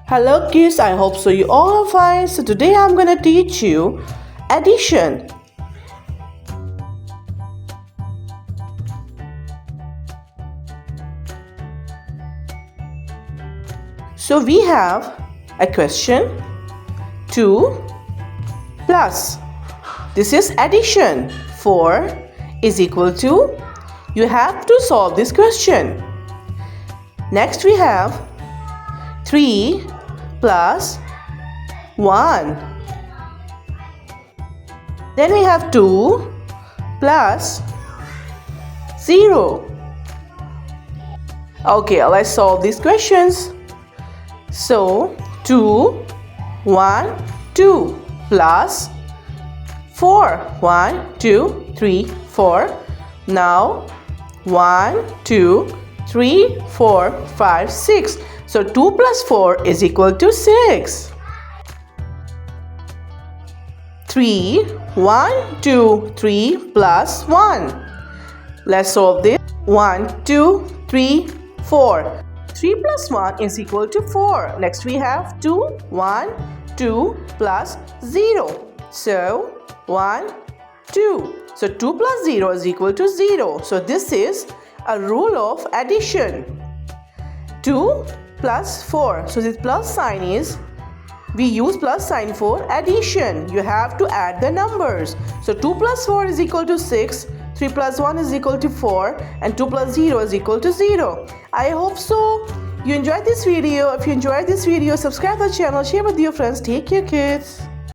Hello kids, I hope so you all are fine. So today I'm going to teach you addition. So we have a question 2 plus. This is addition. 4 is equal to. You have to solve this question. Next we have 3 plus 1. Then we have 2 plus 0. Okay, let's solve these questions. So 2, 1, 2 plus 4. 1, 2, 3, 4. Now 1, 2, 3, 4, 5, 6. So 2 plus 4 is equal to 6. 3, 1, 2, 3 plus 1. Let's solve this. 1, 2, 3, 4. 3 plus 1 is equal to 4. Next we have 2, 1, 2 plus 0. So 1, 2. So 2 plus 0 is equal to 0. So this is a rule of addition. 2 plus 4. So this plus sign is, we use plus sign for addition. You have to add the numbers. So 2 plus 4 is equal to 6. 3 plus 1 is equal to 4. And 2 plus 0 is equal to 0. I hope so you enjoyed this video. If you enjoyed this video, subscribe to the channel, share with your friends. Take care, kids.